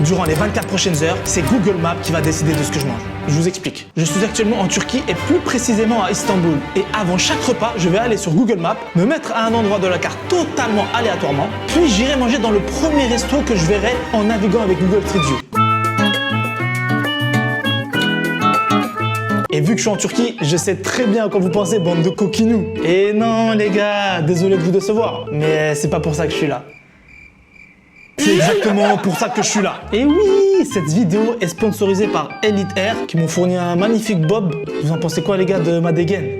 Durant les 24 prochaines heures, c'est Google Maps qui va décider de ce que je mange. Je vous explique. Je suis actuellement en Turquie et plus précisément à Istanbul. Et avant chaque repas, je vais aller sur Google Maps, me mettre à un endroit de la carte totalement aléatoirement, puis j'irai manger dans le premier resto que je verrai en naviguant avec Google Street View. Et vu que je suis en Turquie, je sais très bien à quoi vous pensez, bande de coquinous. Et non les gars, désolé de vous décevoir, mais c'est pas pour ça que je suis là. C'est exactement pour ça que je suis là. Et oui, cette vidéo est sponsorisée par Elite Air qui m'ont fourni un magnifique bob. Vous en pensez quoi les gars de ma dégaine?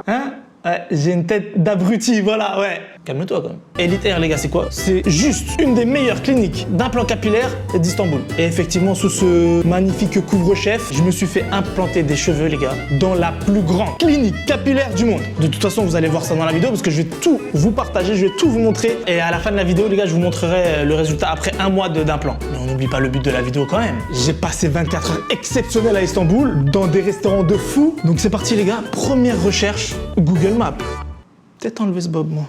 Hein? Ouais, j'ai une tête d'abruti, voilà, ouais. Calme-toi quand même. Elite Air, les gars, c'est quoi? C'est juste une des meilleures cliniques d'implants capillaires d'Istanbul. Et effectivement, sous ce magnifique couvre-chef, je me suis fait implanter des cheveux, les gars, dans la plus grande clinique capillaire du monde. De toute façon, vous allez voir ça dans la vidéo parce que je vais tout vous partager, je vais tout vous montrer. Et à la fin de la vidéo, les gars, je vous montrerai le résultat après un mois d'implant. Mais on n'oublie pas le but de la vidéo quand même. J'ai passé 24 heures exceptionnelles à Istanbul, dans des restaurants de fous. Donc c'est parti, les gars. Première recherche, Google Maps. Peut-être enlever ce bob, moi.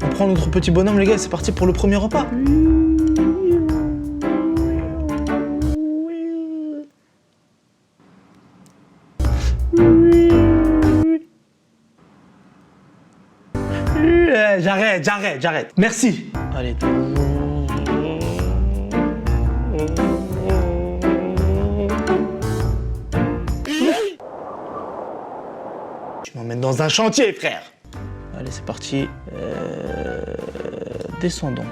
On prend notre petit bonhomme, les gars, et c'est parti pour le premier repas. J'arrête. Merci. Allez. Tu m'emmènes dans un chantier, frère. Allez, c'est parti. Descendons.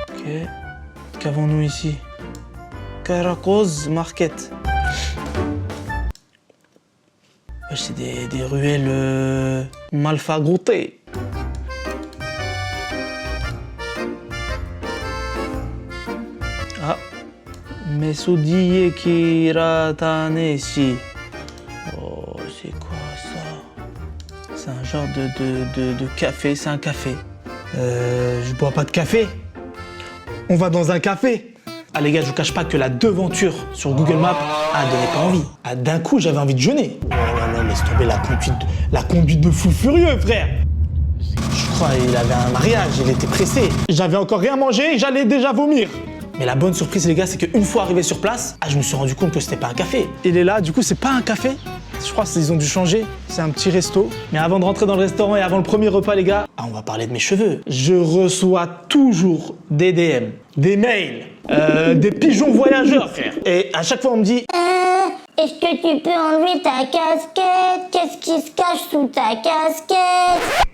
Ok. Qu'avons-nous ici? Karakoz Market. Ouais, c'est des ruelles malfagotées. Ah. Mesoudiye Kiratanesi. Oh, c'est quoi ça? C'est un genre de café, c'est un café. Je bois pas de café. On va dans un café. Ah les gars, je vous cache pas que la devanture sur Google Maps a donné pas envie. Ah, d'un coup, j'avais envie de jeûner. Non, laisse tomber la conduite de fou furieux, frère. Je crois qu'il avait un mariage, il était pressé. J'avais encore rien mangé, j'allais déjà vomir. Mais la bonne surprise, les gars, c'est qu'une fois arrivé sur place, je me suis rendu compte que c'était pas un café. Il est là, du coup, c'est pas un café. Je crois qu'ils ont dû changer. C'est un petit resto. Mais avant de rentrer dans le restaurant et avant le premier repas, les gars, on va parler de mes cheveux. Je reçois toujours des DM, des mails, des pigeons voyageurs, frère. Et à chaque fois, on me dit est-ce que tu peux enlever ta casquette? Qu'est-ce qui se cache sous ta casquette?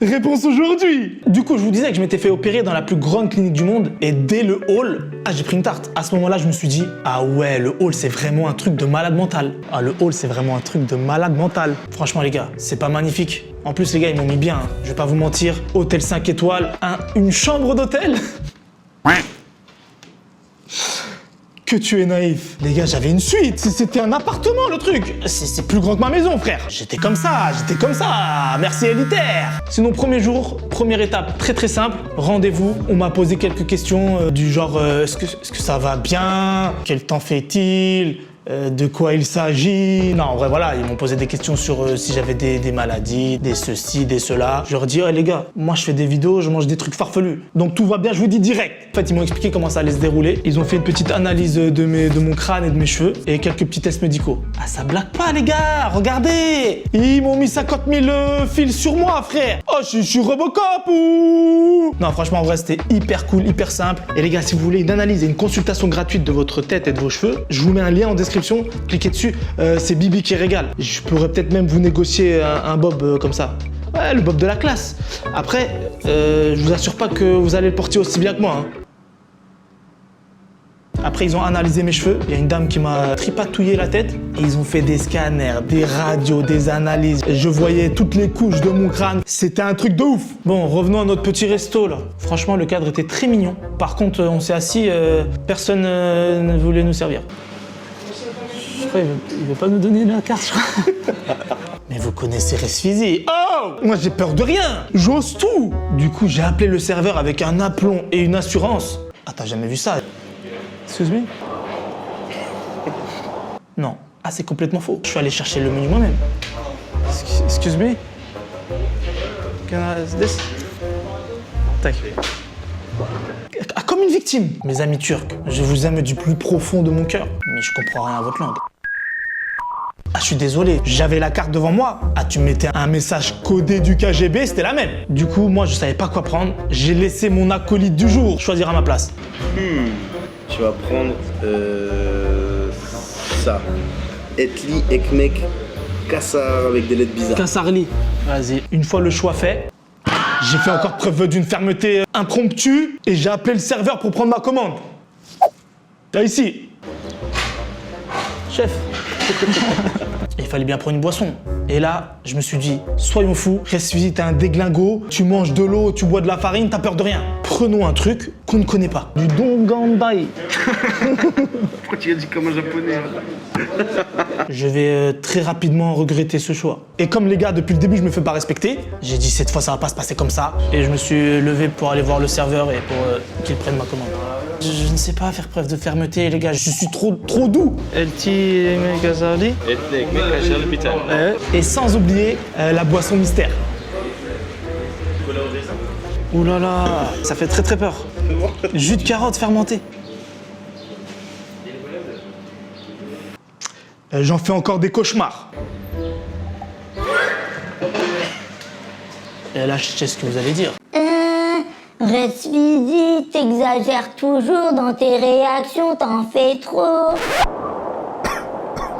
réponse aujourd'hui. Du coup, je vous disais que je m'étais fait opérer dans la plus grande clinique du monde et dès le hall, j'ai pris une tarte. À ce moment-là, je me suis dit, ah ouais, le hall, c'est vraiment un truc de malade mental. Ah, le hall, c'est vraiment un truc de malade mental. Franchement, les gars, c'est pas magnifique. En plus, les gars, ils m'ont mis bien. Hein. Je vais pas vous mentir. Hôtel 5 étoiles, une chambre d'hôtel. Que tu es naïf. Les gars, j'avais une suite. C'était un appartement, le truc. C'est plus grand que ma maison, frère. J'étais comme ça. Merci Elite Air. Sinon, premier jour, première étape très très simple. Rendez-vous. On m'a posé quelques questions du genre est-ce que ça va bien? Quel temps fait-il? De quoi il s'agit? Non, en vrai, voilà, ils m'ont posé des questions sur si j'avais des maladies, des ceci, des cela. Je leur ai dit, oh, les gars, moi je fais des vidéos, je mange des trucs farfelus. Donc tout va bien, je vous dis direct. En fait, ils m'ont expliqué comment ça allait se dérouler. Ils ont fait une petite analyse de mon crâne et de mes cheveux et quelques petits tests médicaux. Ah, ça blague pas, les gars, regardez! Ils m'ont mis 50 000 fils sur moi, frère. Oh, je suis Robocop ou... Non, franchement, en vrai, c'était hyper cool, hyper simple. Et les gars, si vous voulez une analyse et une consultation gratuite de votre tête et de vos cheveux, je vous mets un lien en description. Cliquez dessus, c'est Bibi qui régale. Je pourrais peut-être même vous négocier un bob comme ça. Ouais, le bob de la classe. Après, je vous assure pas que vous allez le porter aussi bien que moi. Hein. Après, ils ont analysé mes cheveux. Il y a une dame qui m'a tripatouillé la tête. Et ils ont fait des scanners, des radios, des analyses. Je voyais toutes les couches de mon crâne. C'était un truc de ouf. Bon, revenons à notre petit resto, là. Franchement, le cadre était très mignon. Par contre, on s'est assis, personne ne voulait nous servir. Il veut pas nous donner la carte, je crois. Mais vous connaissez Resfizi. Oh! Moi, j'ai peur de rien. J'ose tout. Du coup, j'ai appelé le serveur avec un aplomb et une assurance. Ah, t'as jamais vu ça? Excuse me? Non. Ah, c'est complètement faux. Je suis allé chercher le menu moi-même. Excuse me? Can I have this? tac. Ah, comme une victime. Mes amis turcs, je vous aime du plus profond de mon cœur, mais je comprends rien à votre langue. Ah, je suis désolé, j'avais la carte devant moi. Ah, tu mettais un message codé du KGB, c'était la même. Du coup, moi, je savais pas quoi prendre. J'ai laissé mon acolyte du jour choisir à ma place. Tu vas prendre ça. Etli, ekmek, kassar avec des lettres bizarres. Kassarli. Vas-y. Une fois le choix fait, j'ai fait encore preuve d'une fermeté impromptue et j'ai appelé le serveur pour prendre ma commande. Là, ici. Chef. Il fallait bien prendre une boisson. Et là, je me suis dit, soyons fous, ressuscite, t'es un déglingo, tu manges de l'eau, tu bois de la farine, t'as peur de rien. Prenons un truc qu'on ne connaît pas. Du Dongandai. Pourquoi tu as dit comme un japonais? Je vais très rapidement regretter ce choix. Et comme les gars, depuis le début, je me fais pas respecter, j'ai dit cette fois, ça va pas se passer comme ça. Et je me suis levé pour aller voir le serveur et pour qu'il prenne ma commande. Je ne sais pas faire preuve de fermeté, les gars. Je suis trop doux. Et sans oublier la boisson mystère. Ouh là là, ça fait très très peur. Jus de carotte fermenté. J'en fais encore des cauchemars. Et là, je sais ce que vous allez dire. Reste visite, t'exagères toujours dans tes réactions, t'en fais trop.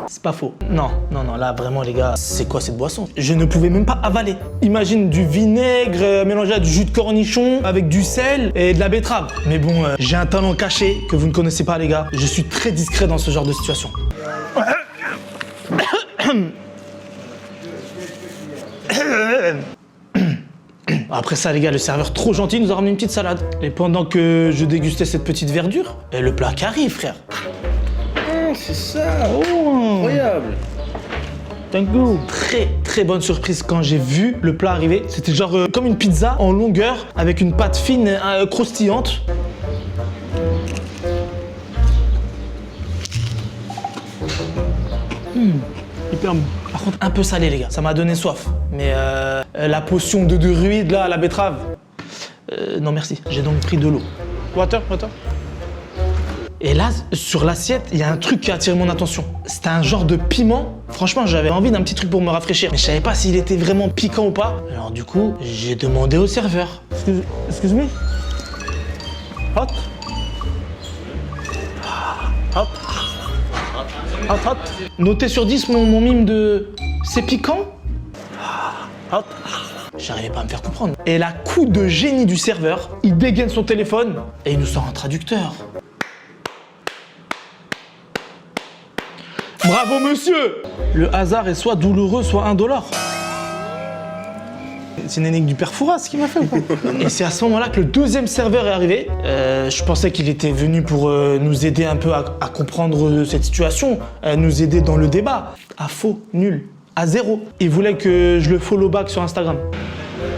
C'est pas faux. Non, là vraiment les gars, c'est quoi cette boisson? Je ne pouvais même pas avaler. Imagine du vinaigre mélangé à du jus de cornichon avec du sel et de la betterave. Mais bon, j'ai un talent caché que vous ne connaissez pas les gars. Je suis très discret dans ce genre de situation. Après ça les gars, le serveur trop gentil nous a ramené une petite salade. Et pendant que je dégustais cette petite verdure, et le plat qui arrive frère. C'est ça. Incroyable. Thank you. Très bonne surprise quand j'ai vu le plat arriver. C'était genre comme une pizza en longueur avec une pâte fine croustillante. Hyper bon. Par contre, un peu salé, les gars. Ça m'a donné soif. Mais la potion de druide, là, à la betterave. Non, merci. J'ai donc pris de l'eau. Water. Et là, sur l'assiette, il y a un truc qui a attiré mon attention. C'était un genre de piment. Franchement, j'avais envie d'un petit truc pour me rafraîchir. Mais je savais pas s'il était vraiment piquant ou pas. Alors du coup, j'ai demandé au serveur. Excuse me. Hot. Hot. Notez sur 10 mon mime de... C'est piquant. Hot. J'arrivais pas à me faire comprendre. Et la coup de génie du serveur, il dégaine son téléphone et il nous sort un traducteur. Bravo monsieur! Le hasard est soit douloureux, soit indolore. C'est une énigme du père Fouras qui m'a fait ou pas? Et c'est à ce moment-là que le deuxième serveur est arrivé. Je pensais qu'il était venu pour nous aider un peu à comprendre cette situation, nous aider dans le débat. À faux, nul, à zéro. Il voulait que je le follow back sur Instagram.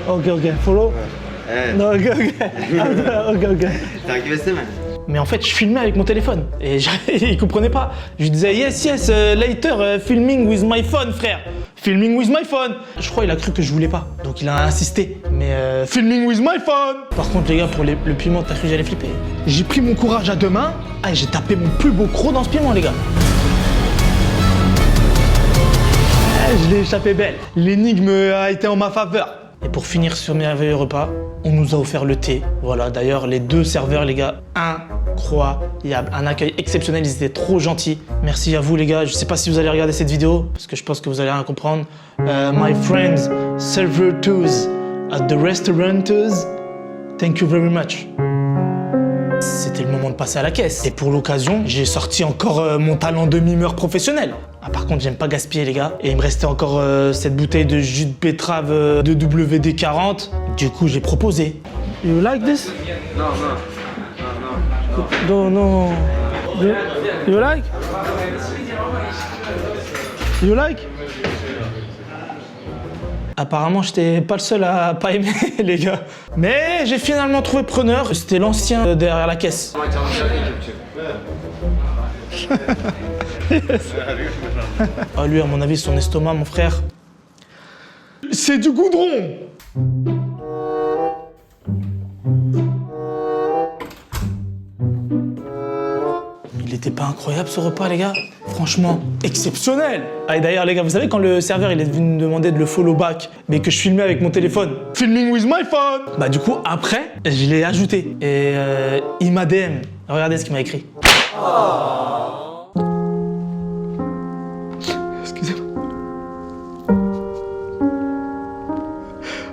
Ok, follow? Non, ok. T'as activé cette semaine? Mais en fait, je filmais avec mon téléphone et il comprenait pas. Je lui disais yes, later, filming with my phone, frère. Filming with my phone. Je crois qu'il a cru que je voulais pas, donc il a insisté. Mais filming with my phone. Par contre, les gars, pour le piment, t'as cru que j'allais flipper. J'ai pris mon courage à deux mains et j'ai tapé mon plus beau croc dans ce piment, les gars. Je l'ai échappé belle. L'énigme a été en ma faveur. Et pour finir ce merveilleux repas, on nous a offert le thé. Voilà, d'ailleurs, les deux serveurs, les gars, incroyable. Un accueil exceptionnel, ils étaient trop gentils. Merci à vous, les gars. Je sais pas si vous allez regarder cette vidéo, parce que je pense que vous allez rien comprendre. My friends, servers at the restaurateurs, thank you very much. C'était le moment de passer à la caisse. Et pour l'occasion, j'ai sorti encore mon talent de mimeur professionnel. Ah, par contre, j'aime pas gaspiller, les gars. Et il me restait encore cette bouteille de jus de betterave de WD-40. Du coup, j'ai proposé. You like this? Non. You like? You like? Apparemment, j'étais pas le seul à pas aimer, les gars. Mais j'ai finalement trouvé preneur. C'était l'ancien derrière la caisse. Ah, lui, à mon avis, son estomac, mon frère. C'est du goudron! était pas incroyable ce repas, les gars? Franchement, exceptionnel! Ah, et d'ailleurs, les gars, vous savez, quand le serveur il est venu me demander de le follow back, mais que je filmais avec mon téléphone, filming with my phone! Bah, du coup, après, je l'ai ajouté. Et il m'a DM. Regardez ce qu'il m'a écrit. Excusez-moi.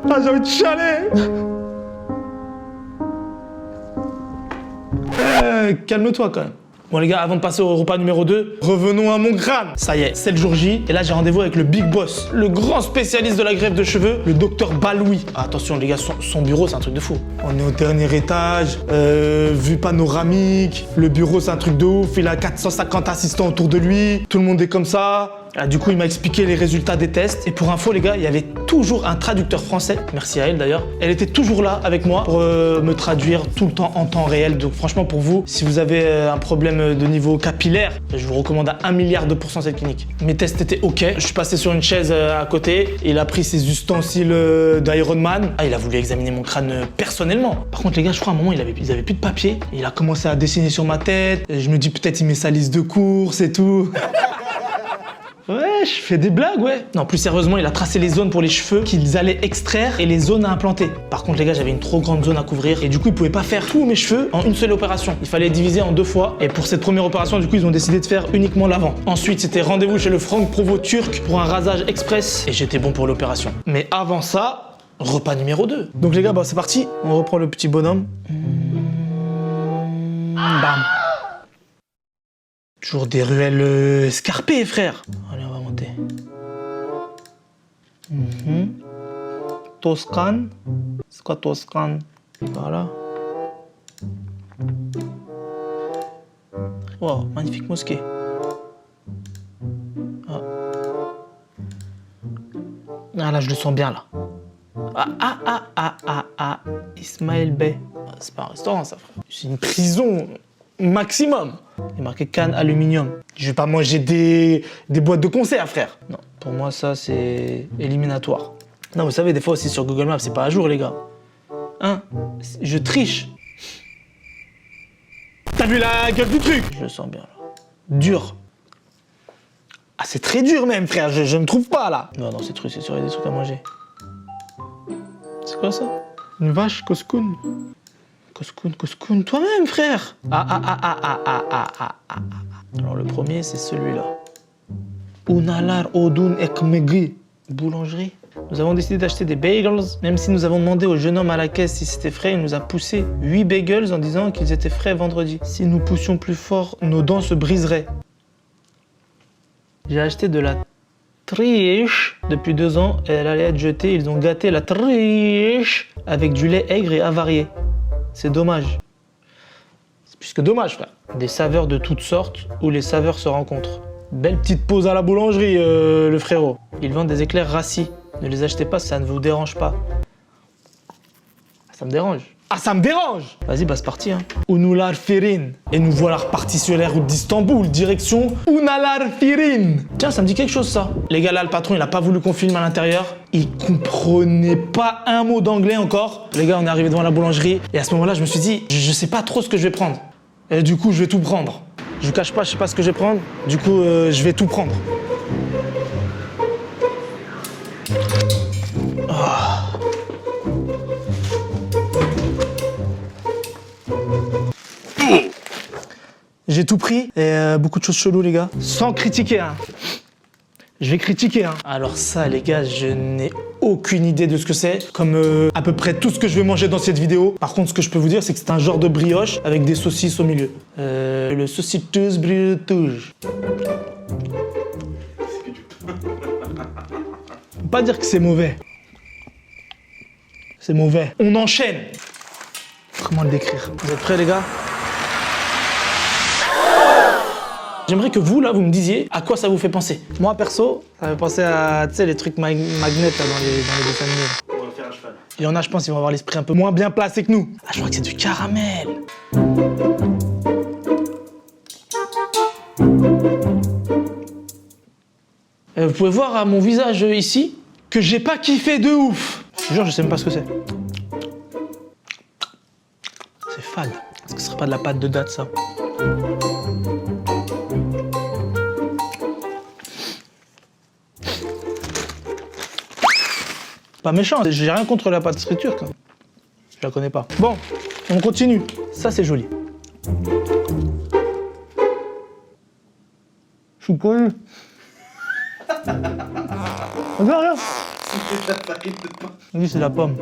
Ah, j'ai envie de chialer! Calme-toi quand même. Bon les gars, avant de passer au repas numéro 2, revenons à mon crâne. Ça y est, c'est le jour J, et là j'ai rendez-vous avec le big boss, le grand spécialiste de la greffe de cheveux, le docteur Baloui. Ah, attention les gars, son bureau c'est un truc de fou. On est au dernier étage, vue panoramique, le bureau c'est un truc de ouf, il a 450 assistants autour de lui, tout le monde est comme ça. Ah, du coup, il m'a expliqué les résultats des tests. Et pour info, les gars, il y avait toujours un traducteur français. Merci à elle d'ailleurs. Elle était toujours là avec moi pour me traduire tout le temps en temps réel. Donc franchement, pour vous, si vous avez un problème de niveau capillaire, je vous recommande à 1 milliard de % cette clinique. Mes tests étaient OK. Je suis passé sur une chaise à côté. Il a pris ses ustensiles d'Iron Man. Ah, il a voulu examiner mon crâne personnellement. Par contre, les gars, je crois à un moment, ils avaient plus de papier. Il a commencé à dessiner sur ma tête. Et je me dis peut-être il met sa liste de courses et tout. Ouais, je fais des blagues, ouais. Non, plus sérieusement, il a tracé les zones pour les cheveux qu'ils allaient extraire et les zones à implanter. Par contre, les gars, j'avais une trop grande zone à couvrir et du coup, ils pouvaient pas faire tous mes cheveux en une seule opération. Il fallait diviser en 2 fois. Et pour cette première opération, du coup, ils ont décidé de faire uniquement l'avant. Ensuite, c'était rendez-vous chez le Franck Provo turc pour un rasage express et j'étais bon pour l'opération. Mais avant ça, repas numéro 2. Donc les gars, bah, c'est parti. On reprend le petit bonhomme. Bam. Toujours des ruelles escarpées, frère. Allez, on va monter. Toscane. C'est quoi Toscane? Voilà. Wow, magnifique mosquée. Ah. Ah là, je le sens bien là. Ismaël Bey. C'est pas un restaurant ça, frère. C'est une prison maximum. Il est marqué canne aluminium. Je vais pas manger des boîtes de concert, frère. Non, pour moi ça c'est éliminatoire. Non, vous savez, des fois aussi sur Google Maps, c'est pas à jour, les gars. Hein? Je triche. T'as vu la gueule du truc? Je le sens bien là. Dur. Ah, c'est très dur même, frère. Je me trouve pas là. Non, c'est sûr, il y a des trucs à manger. C'est quoi ça? Une vache Koskoun. Koskoun, toi-même, frère. Alors le premier, c'est celui-là. Unalar Odun Ekmegi. Boulangerie. Nous avons décidé d'acheter des bagels. Même si nous avons demandé au jeune homme à la caisse si c'était frais, il nous a poussé 8 bagels en disant qu'ils étaient frais vendredi. Si nous poussions plus fort, nos dents se briseraient. J'ai acheté de la triche depuis 2 ans et elle allait être jetée. Ils ont gâté la triche avec du lait aigre et avarié. C'est dommage. C'est plus que dommage, frère. Des saveurs de toutes sortes où les saveurs se rencontrent. Belle petite pause à la boulangerie, le frérot. Ils vendent des éclairs rassis. Ne les achetez pas, ça ne vous dérange pas. Ça me dérange. Ah, ça me dérange! Vas-y, bah c'est parti, hein. Unular Firin. Et nous voilà repartis sur les routes d'Istanbul, direction Unalar Firin. Tiens, ça me dit quelque chose, ça. Les gars, là, le patron, il a pas voulu qu'on filme à l'intérieur. Il comprenait pas un mot d'anglais encore. Les gars, on est arrivé devant la boulangerie. Et à ce moment-là, je me suis dit, je sais pas trop ce que je vais prendre. Et du coup, je vais tout prendre. Je vous cache pas, je sais pas ce que je vais prendre. Du coup, je vais tout prendre. J'ai tout pris et beaucoup de choses cheloues, les gars. Sans critiquer, hein. Je vais critiquer, hein. Alors ça, les gars, je n'ai aucune idée de ce que c'est. Comme à peu près tout ce que je vais manger dans cette vidéo. Par contre, ce que je peux vous dire, c'est que c'est un genre de brioche avec des saucisses au milieu. Le sauciteuse brioche. Faut pas dire que c'est mauvais. C'est mauvais. On enchaîne. Comment le décrire? Vous êtes prêts, les gars? J'aimerais que vous, là, vous me disiez à quoi ça vous fait penser. Moi, perso, ça me fait penser à, tu sais, les trucs magnets, là, dans les dessins animés. On va faire un cheval. Il y en a, je pense, ils vont avoir l'esprit un peu moins bien placé que nous. Ah, je crois que c'est du caramel. Vous pouvez voir à mon visage ici que j'ai pas kiffé de ouf. Je te jure, je sais même pas ce que c'est. C'est fade. Est-ce que ce serait pas de la pâte de date, ça? Pas méchant, j'ai rien contre la pâtisserie turque. Hein. Je la connais pas. Bon, on continue. Ça, c'est joli. Je suis poilu. Regarde, regarde. Oui, c'est la pomme.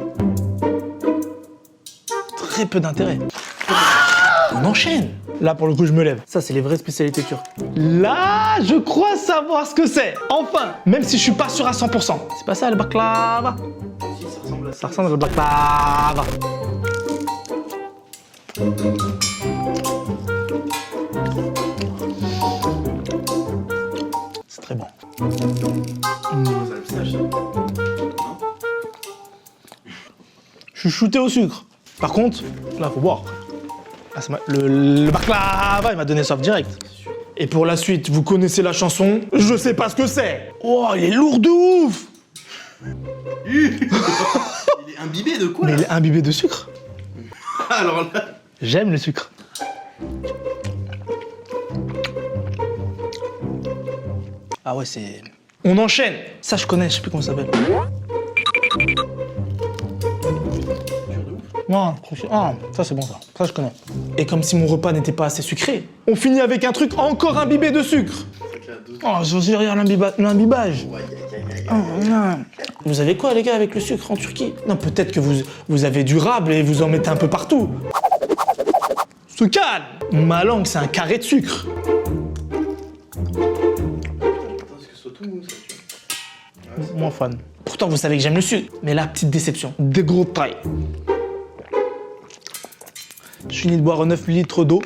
Très peu d'intérêt. On enchaîne. Là, pour le coup, je me lève. Ça, c'est les vraies spécialités turques. Là, je crois savoir ce que c'est. Enfin, même si je suis pas sûr à 100%. C'est pas ça, le baklava? Si, ça ressemble à ça. Ça ressemble au baklava. C'est très bon. Ça a le pistache, ça. Non? Je suis shooté au sucre. Par contre, là, faut boire. Ah, le baklava, il m'a donné soif direct. Et pour la suite, vous connaissez la chanson, je sais pas ce que c'est. Oh, il est lourd de ouf. Il est imbibé de quoi, Mais là? il est imbibé de sucre. Alors là... J'aime le sucre. Ah ouais, c'est... On enchaîne. Ça, je connais, je sais plus comment ça s'appelle. Non, ça c'est bon ça. Ça je connais. Et comme si mon repas n'était pas assez sucré, on finit avec un truc encore imbibé de sucre. Oh, je veux dire l'imbibage. Oh, non. Vous avez quoi les gars avec le sucre en Turquie? Non, peut-être que vous avez du rable et vous en mettez un peu partout. Se calme. Ma langue c'est un carré de sucre. Moins fan. Pourtant vous savez que j'aime le sucre. Mais là, petite déception. Des gros tailles. Je finis de boire 9 litres d'eau.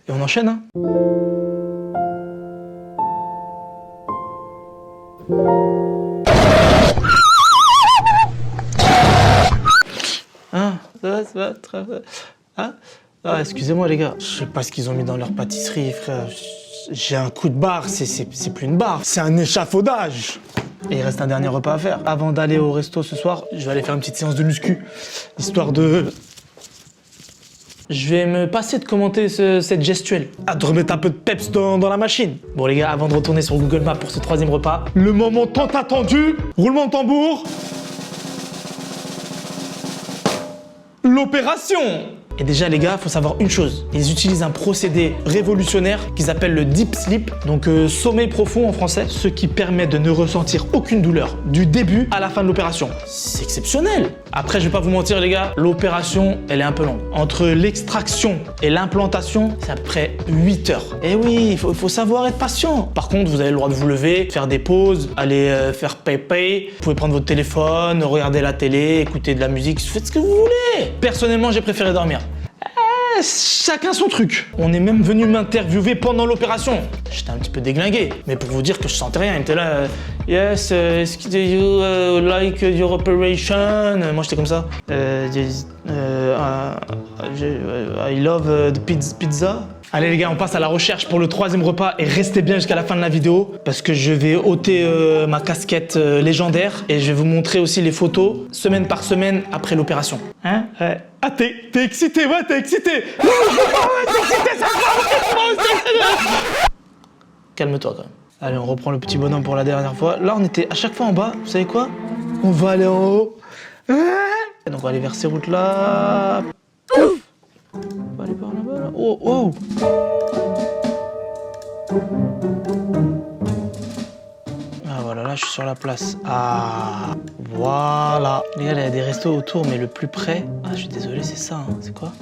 Et on enchaîne, hein. Hein, ça va, très bien. Hein? Ah, excusez-moi les gars. Je sais pas ce qu'ils ont mis dans leur pâtisserie, frère. J'ai un coup de barre, c'est plus une barre, c'est un échafaudage. Et il reste un dernier repas à faire. Avant d'aller au resto ce soir, je vais aller faire une petite séance de muscu, histoire de... Je vais me passer de commenter cette gestuelle, de remettre un peu de peps dans la machine. Bon les gars, avant de retourner sur Google Maps pour ce troisième repas, le moment tant attendu, roulement de tambour, l'opération. Et déjà les gars, faut savoir une chose, ils utilisent un procédé révolutionnaire qu'ils appellent le deep sleep, donc sommeil profond en français, ce qui permet de ne ressentir aucune douleur du début à la fin de l'opération. C'est exceptionnel. Après, je vais pas vous mentir les gars, l'opération, elle est un peu longue. Entre l'extraction et l'implantation, c'est à peu près 8 heures. Et oui, il faut savoir être patient. Par contre, vous avez le droit de vous lever, faire des pauses, aller faire pay. Vous pouvez prendre votre téléphone, regarder la télé, écouter de la musique, faites ce que vous voulez. Personnellement, j'ai préféré dormir. Chacun son truc. On est même venu m'interviewer pendant l'opération. J'étais un petit peu déglingué, mais pour vous dire que je sentais rien. Il était là, yes, do you like your operation? Moi j'étais comme ça. I love the pizza. Allez les gars, on passe à la recherche pour le troisième repas et restez bien jusqu'à la fin de la vidéo parce que je vais ôter ma casquette légendaire et je vais vous montrer aussi les photos semaine par semaine après l'opération. Hein? Ouais. Ah t'es excité, ouais t'es excité. T'es excité, ça va. Calme-toi quand même. Allez, on reprend le petit bonhomme pour la dernière fois. Là, on était à chaque fois en bas. Vous savez quoi? On va aller en haut. Donc on va aller vers ces routes là. On va aller par là-bas, là. Oh, oh! Ah, voilà, là, je suis sur la place. Ah, voilà. Les gars, il y a des restos autour, mais le plus près... Ah, je suis désolé, c'est ça, hein. C'est quoi?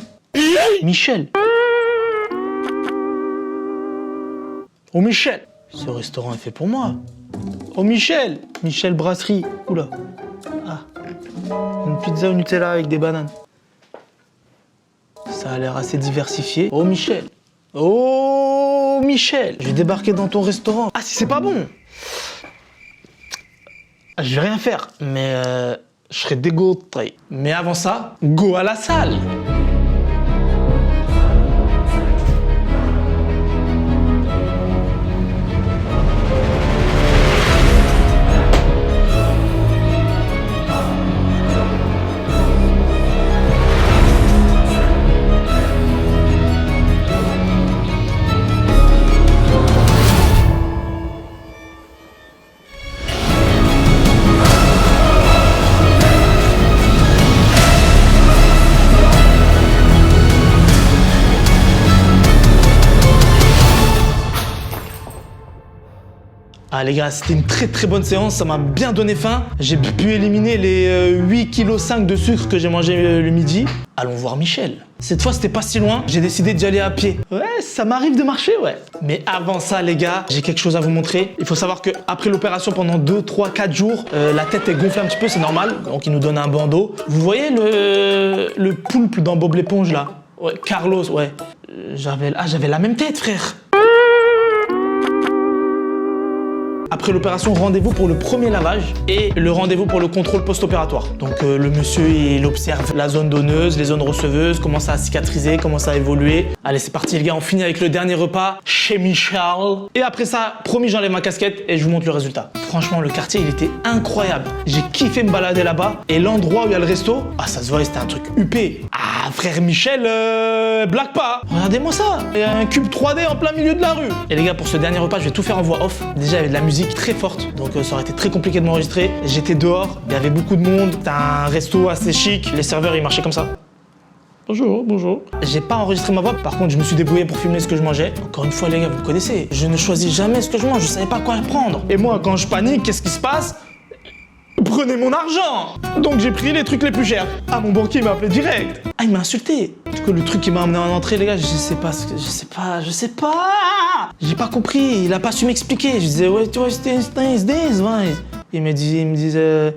Michel! Oh, Michel! Ce restaurant est fait pour moi. Oh, Michel! Michel Brasserie. Oula. Ah. Une pizza au Nutella avec des bananes. Ça a l'air assez diversifié. Oh Michel! Oh Michel! Je vais débarquer dans ton restaurant. Ah si c'est pas bon! Je vais rien faire, mais je serai dégoûté. Mais avant ça, go à la salle! Ah les gars, c'était une très bonne séance, ça m'a bien donné faim. J'ai pu éliminer les 8,5 kg de sucre que j'ai mangé le midi. Allons voir Michel. Cette fois, c'était pas si loin, j'ai décidé d'y aller à pied. Ouais, ça m'arrive de marcher, ouais. Mais avant ça, les gars, j'ai quelque chose à vous montrer. Il faut savoir qu'après l'opération, pendant 2, 3, 4 jours, la tête est gonflée un petit peu, c'est normal. Donc, il nous donne un bandeau. Vous voyez le poulpe dans Bob l'éponge, là? Ouais, Carlos, ouais. J'avais la même tête, frère. Après l'opération, rendez-vous pour le premier lavage et le rendez-vous pour le contrôle post-opératoire. Donc le monsieur, il observe la zone donneuse, les zones receveuses, comment ça a cicatrisé, comment ça a évolué. Allez, c'est parti les gars, on finit avec le dernier repas chez Michel. Et après ça, promis, j'enlève ma casquette et je vous montre le résultat. Franchement, le quartier, il était incroyable. J'ai kiffé me balader là-bas et l'endroit où il y a le resto, ah ça se voit, c'était un truc huppé. Ah, frère Michel, blague pas. Regardez-moi ça, il y a un cube 3D en plein milieu de la rue. Et les gars, pour ce dernier repas, je vais tout faire en voix off. Déjà, il y avait de la musique très forte, donc ça aurait été très compliqué de m'enregistrer. J'étais dehors, il y avait beaucoup de monde, c'était un resto assez chic, les serveurs ils marchaient comme ça. Bonjour, bonjour. J'ai pas enregistré ma voix, par contre je me suis débrouillé pour filmer ce que je mangeais. Encore une fois les gars, vous me connaissez, je ne choisis jamais ce que je mange, je savais pas quoi prendre. Et moi quand je panique, qu'est-ce qui se passe? Prenez mon argent! Donc j'ai pris les trucs les plus chers. Ah, mon banquier m'a appelé direct. Ah, il m'a insulté. Du coup, le truc qui m'a amené en entrée, les gars, je sais pas. J'ai pas compris, il a pas su m'expliquer. Je disais, ouais, tu vois, il me disait,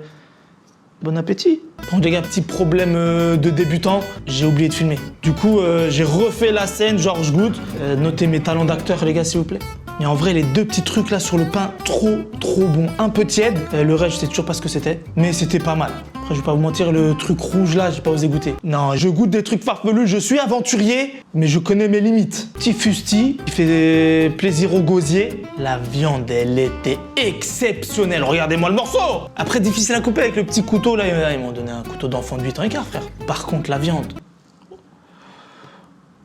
bon appétit. Bon, les gars, petit problème de débutant, j'ai oublié de filmer. Du coup, j'ai refait la scène, genre je goûte. Notez mes talents d'acteur, les gars, s'il vous plaît. Mais en vrai, les deux petits trucs là sur le pain, trop bon. Un peu tiède. Le reste, je sais toujours pas ce que c'était. Mais c'était pas mal. Après, je vais pas vous mentir, le truc rouge là, j'ai pas osé goûter. Non, je goûte des trucs farfelus, je suis aventurier, mais je connais mes limites. Petit fusti, qui fait plaisir au gosier. La viande, elle était exceptionnelle. Regardez-moi le morceau. Après, difficile à couper avec le petit couteau là. Ils m'ont donné un couteau d'enfant de 8 ans et quart, frère. Par contre, la viande.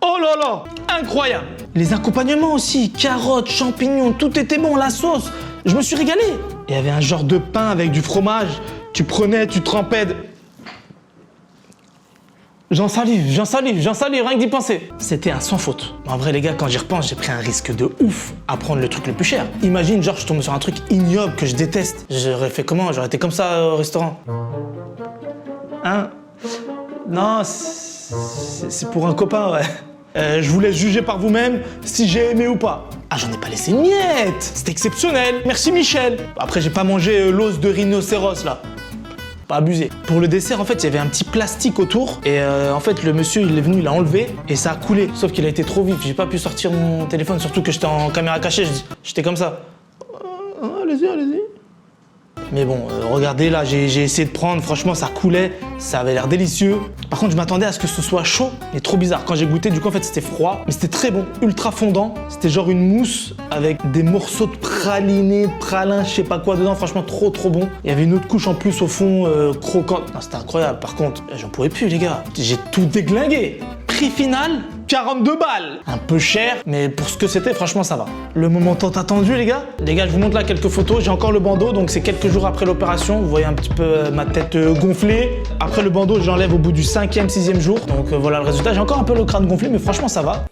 Oh là là, incroyable. Les accompagnements aussi, carottes, champignons, tout était bon, la sauce. Je me suis régalé. Il y avait un genre de pain avec du fromage. Tu prenais, tu trempais. J'en salive, rien que d'y penser. C'était un sans faute. En vrai, les gars, quand j'y repense, j'ai pris un risque de ouf à prendre le truc le plus cher. Imagine, genre, je tombe sur un truc ignoble que je déteste. J'aurais fait comment? J'aurais été comme ça au restaurant. Hein? Non, c'est pour un copain, ouais. Je vous laisse juger par vous-même si j'ai aimé ou pas. Ah, j'en ai pas laissé une miette. C'était exceptionnel. Merci Michel. Après, j'ai pas mangé l'os de rhinocéros là. Pas abusé. Pour le dessert, en fait, il y avait un petit plastique autour. Et en fait, le monsieur, il est venu, il l'a enlevé et ça a coulé. Sauf qu'il a été trop vif. J'ai pas pu sortir mon téléphone, surtout que j'étais en caméra cachée. J'étais comme ça. Allez-y. Mais bon, regardez là, j'ai essayé de prendre, franchement ça coulait, ça avait l'air délicieux. Par contre, je m'attendais à ce que ce soit chaud, mais trop bizarre. Quand j'ai goûté, du coup en fait c'était froid, mais c'était très bon, ultra fondant. C'était genre une mousse avec des morceaux de praliné, de pralin, je sais pas quoi dedans, franchement trop bon. Il y avait une autre couche en plus au fond, croquante. Non, c'était incroyable, par contre, j'en pouvais plus les gars. J'ai tout déglingué. Prix final, 42 balles. Un peu cher, mais pour ce que c'était, franchement, ça va. Le moment tant attendu, les gars. Les gars, je vous montre là quelques photos. J'ai encore le bandeau, donc c'est quelques jours après l'opération. Vous voyez un petit peu ma tête gonflée. Après le bandeau, je l'enlève au bout du 5e, 6e jour. Donc voilà le résultat. J'ai encore un peu le crâne gonflé, mais franchement, ça va.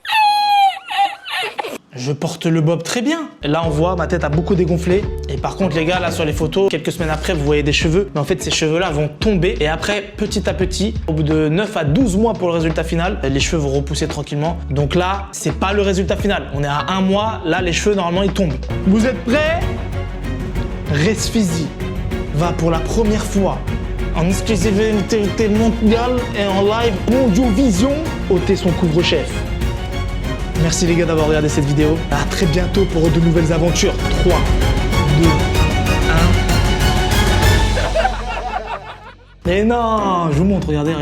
Je porte le bob très bien. Là, on voit, ma tête a beaucoup dégonflé. Et par contre, les gars, là, sur les photos, quelques semaines après, vous voyez des cheveux. Mais en fait, ces cheveux-là vont tomber. Et après, petit à petit, au bout de 9 à 12 mois pour le résultat final, les cheveux vont repousser tranquillement. Donc là, c'est pas le résultat final. On est à 1 mois. Là, les cheveux, normalement, ils tombent. Vous êtes prêts? Resfizi va pour la première fois en exclusivité mondiale et en live Mondiovision ôter son couvre-chef. Merci les gars d'avoir regardé cette vidéo. À très bientôt pour de nouvelles aventures. 3, 2, 1. Et non, je vous montre, regardez.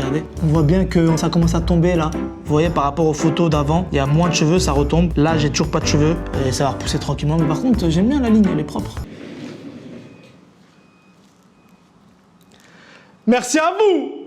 On voit bien que ça commence à tomber là. Vous voyez, par rapport aux photos d'avant, il y a moins de cheveux, ça retombe. Là, j'ai toujours pas de cheveux et ça va repousser tranquillement. Mais par contre, j'aime bien la ligne, elle est propre. Merci à vous.